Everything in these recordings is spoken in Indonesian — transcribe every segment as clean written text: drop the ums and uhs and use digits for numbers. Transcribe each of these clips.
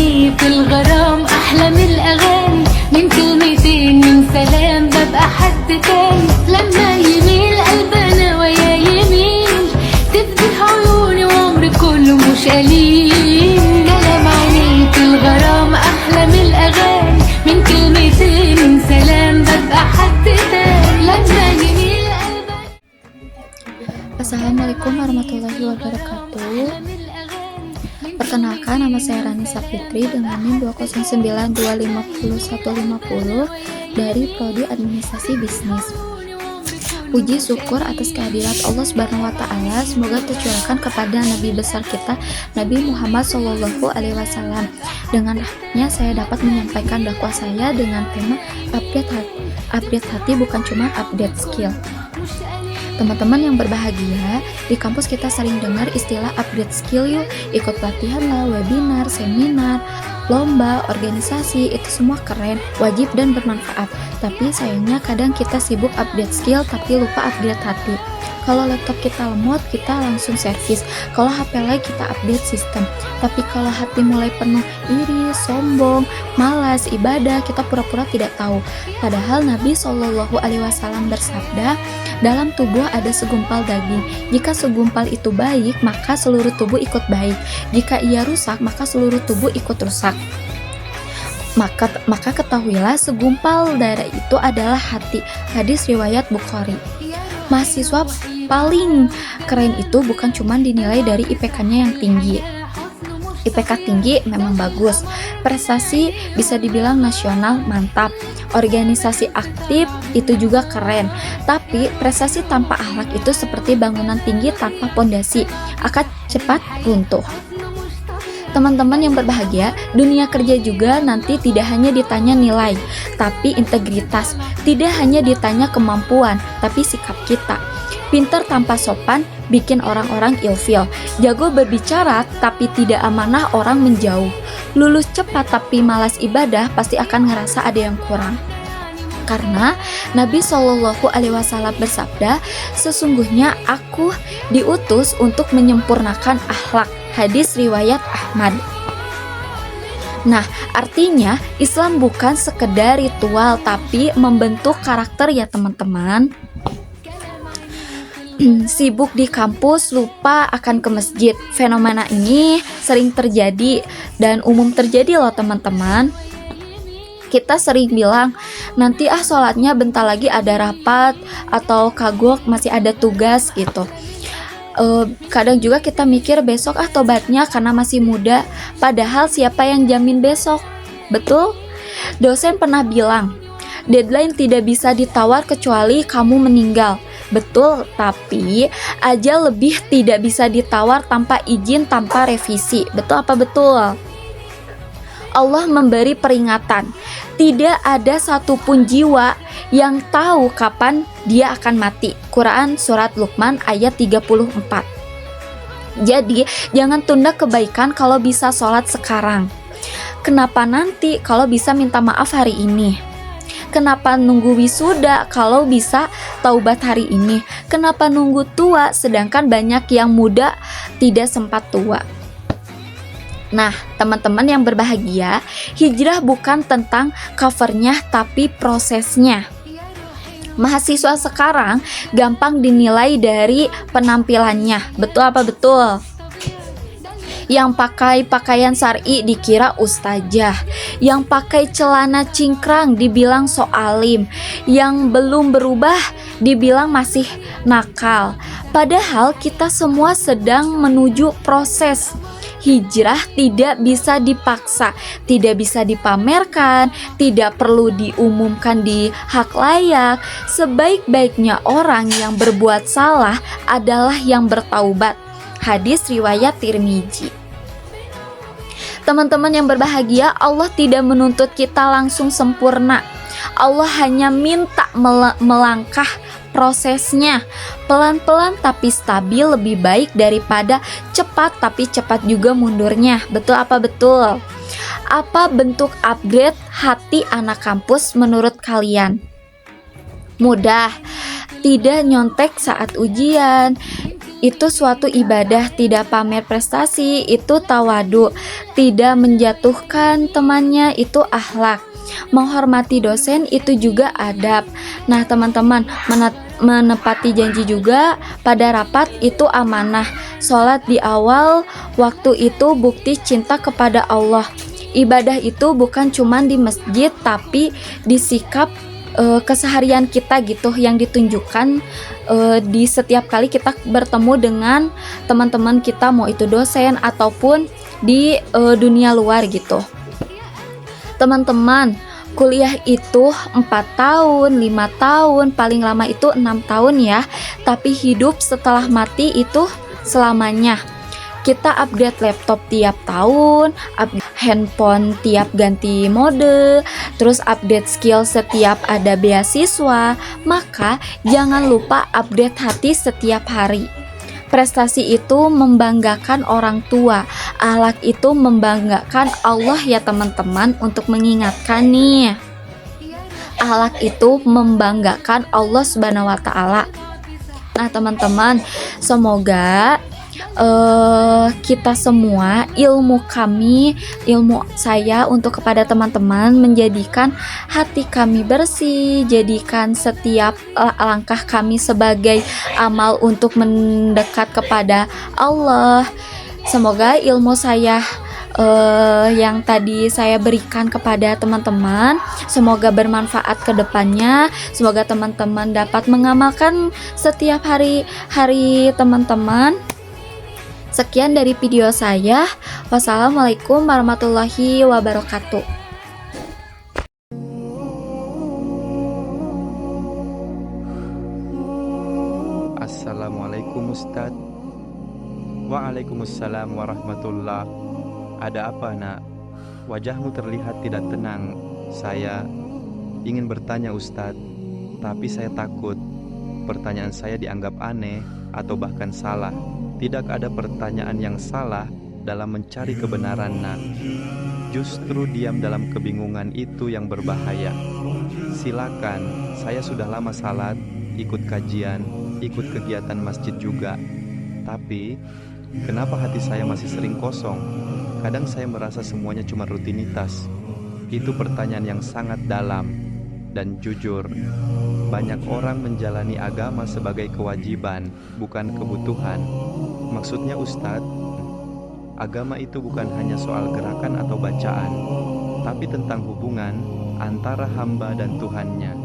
عيني في الغرام أحلى من الأغاني من كلمتين من سلام ببقى حد تاني لما يميل قلبنا ويا يميل تفتح عيوني وعمري كله مش قليل كلام عيني في الغرام أحلى من الأغاني من كلمتين من سلام ببقى حد تاني لما يميل قلبنا. Assalamualaikum warahmatullahi wabarakatuh. Perkenalkan, nama saya Ranisa Fitri dengan NIM 209255150 dari Prodi Administrasi Bisnis. Puji syukur atas kehadirat Allah Subhanahu wa taala semoga tercurahkan kepada Nabi besar kita Nabi Muhammad SAW. Dengan rahmatnya saya dapat menyampaikan dakwah saya dengan tema update hati bukan cuma update skill. Teman-teman yang berbahagia, di kampus kita sering dengar istilah upgrade skill yuk, ikut pelatihan lah, webinar, seminar, lomba, organisasi, itu semua keren, wajib dan bermanfaat. Tapi sayangnya kadang kita sibuk update skill tapi lupa upgrade hati. Kalau laptop kita lemot, kita langsung servis. Kalau HP lagi kita update sistem. Tapi kalau hati mulai penuh iri, sombong, malas, ibadah, kita pura-pura tidak tahu. Padahal Nabi SAW bersabda, dalam tubuh ada segumpal daging. Jika segumpal itu baik, maka seluruh tubuh ikut baik. Jika ia rusak, maka seluruh tubuh ikut rusak. Maka ketahuilah segumpal darah itu adalah hati. Hadis riwayat Bukhari. Mahasiswa paling keren itu bukan cuma dinilai dari IPK-nya yang tinggi. IPK tinggi memang bagus, prestasi bisa dibilang nasional mantap, organisasi aktif itu juga keren. Tapi prestasi tanpa akhlak itu seperti bangunan tinggi tanpa pondasi, akan cepat runtuh. Teman-teman yang berbahagia, dunia kerja juga nanti tidak hanya ditanya nilai, tapi integritas. Tidak hanya ditanya kemampuan, tapi sikap kita. Pintar tanpa sopan, bikin orang-orang ilfil. Jago berbicara, tapi tidak amanah, orang menjauh. Lulus cepat tapi malas ibadah, pasti akan ngerasa ada yang kurang. Karena Nabi SAW bersabda, sesungguhnya aku diutus untuk menyempurnakan akhlak. Hadis riwayat Ahmad. Nah, artinya Islam bukan sekedar ritual tapi membentuk karakter ya teman-teman. Sibuk di kampus, lupa akan ke masjid. Fenomena ini sering terjadi dan umum terjadi loh teman-teman. Kita sering bilang, nanti sholatnya bentar lagi ada rapat atau kagok masih ada tugas gitu. Kadang juga kita mikir besok tobatnya karena masih muda, padahal siapa yang jamin besok? Betul? Dosen pernah bilang, deadline tidak bisa ditawar kecuali kamu meninggal. Betul, tapi ajal lebih tidak bisa ditawar tanpa izin, tanpa revisi. Betul apa betul? Allah memberi peringatan, tidak ada satupun jiwa yang tahu kapan dia akan mati. Quran Surat Luqman ayat 34. Jadi jangan tunda kebaikan kalau bisa sholat sekarang. Kenapa nanti kalau bisa minta maaf hari ini? Kenapa nunggu wisuda kalau bisa taubat hari ini? Kenapa nunggu tua sedangkan banyak yang muda tidak sempat tua? Nah, teman-teman yang berbahagia, hijrah bukan tentang covernya tapi prosesnya. Mahasiswa sekarang gampang dinilai dari penampilannya. Betul apa betul? Yang pakai pakaian syar'i dikira ustazah, yang pakai celana cingkrang dibilang soalim, yang belum berubah dibilang masih nakal. Padahal kita semua sedang menuju proses. Hijrah tidak bisa dipaksa, tidak bisa dipamerkan, tidak perlu diumumkan di hak layak. Sebaik-baiknya orang yang berbuat salah adalah yang bertaubat. Hadis riwayat Tirmizi. Teman-teman yang berbahagia, Allah tidak menuntut kita langsung sempurna. Allah hanya minta melangkah prosesnya pelan-pelan tapi stabil, lebih baik daripada cepat tapi cepat juga mundurnya. Betul apa betul? Apa bentuk upgrade hati anak kampus menurut kalian? Mudah, tidak nyontek saat ujian, itu suatu ibadah, tidak pamer prestasi, itu tawadu, tidak menjatuhkan temannya, itu akhlak. Menghormati dosen itu juga adab. Nah, teman-teman, menepati janji juga pada rapat itu amanah. Sholat di awal waktu itu bukti cinta kepada Allah. Ibadah itu bukan cuma di masjid, tapi di sikap keseharian kita gitu, yang ditunjukkan di setiap kali kita bertemu dengan teman-teman kita, mau itu dosen ataupun di dunia luar gitu. Teman-teman, kuliah itu 4 tahun, 5 tahun, paling lama itu 6 tahun ya. Tapi hidup setelah mati itu selamanya. Kita upgrade laptop tiap tahun, upgrade handphone tiap ganti mode, terus update skill setiap ada beasiswa. Maka jangan lupa update hati setiap hari. Prestasi itu membanggakan orang tua, akhlak itu membanggakan Allah ya teman-teman, untuk mengingatkan nih. Akhlak itu membanggakan Allah Subhanahu wa Ta'ala. Nah, teman-teman, semoga kita semua, ilmu saya untuk kepada teman-teman menjadikan hati kami bersih, jadikan setiap langkah kami sebagai amal untuk mendekat kepada Allah. Semoga ilmu saya yang tadi saya berikan kepada teman-teman semoga bermanfaat ke depannya. Semoga teman-teman dapat mengamalkan setiap hari teman-teman. Sekian dari video saya. Wassalamualaikum warahmatullahi wabarakatuh. Assalamualaikum Ustadz. Waalaikumsalam warahmatullah. Ada apa nak? Wajahmu terlihat tidak tenang. Saya ingin bertanya Ustadz, tapi saya takut pertanyaan saya dianggap aneh atau bahkan salah. Tidak ada pertanyaan yang salah dalam mencari kebenaran nak. Justru diam dalam kebingungan itu yang berbahaya. Silakan, saya sudah lama salat, ikut kajian, ikut kegiatan masjid juga. Tapi, kenapa hati saya masih sering kosong? Kadang saya merasa semuanya cuma rutinitas. Itu pertanyaan yang sangat dalam dan jujur. Banyak orang menjalani agama sebagai kewajiban, bukan kebutuhan. Maksudnya Ustadz, agama itu bukan hanya soal gerakan atau bacaan, tapi tentang hubungan antara hamba dan Tuhannya.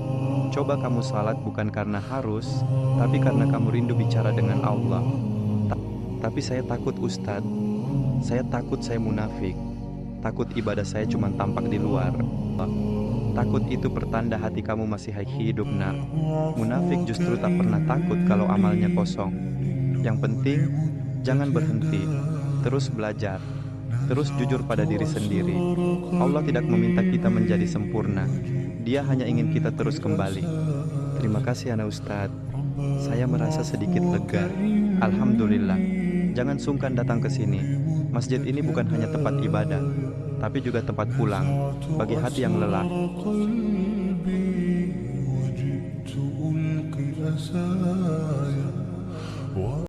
Coba kamu salat bukan karena harus, tapi karena kamu rindu bicara dengan Allah. Tapi saya takut Ustadz, saya takut saya munafik. Takut ibadah saya cuma tampak di luar. Takut itu pertanda hati kamu masih hidup nak. Munafik justru tak pernah takut kalau amalnya kosong. Yang penting, jangan berhenti. Terus belajar. Terus jujur pada diri sendiri. Allah tidak meminta kita menjadi sempurna. Dia hanya ingin kita terus kembali. Terima kasih anak Ustadz. Saya merasa sedikit lega. Alhamdulillah. Jangan sungkan datang ke sini. Masjid ini bukan hanya tempat ibadah, tapi juga tempat pulang bagi hati yang lelah.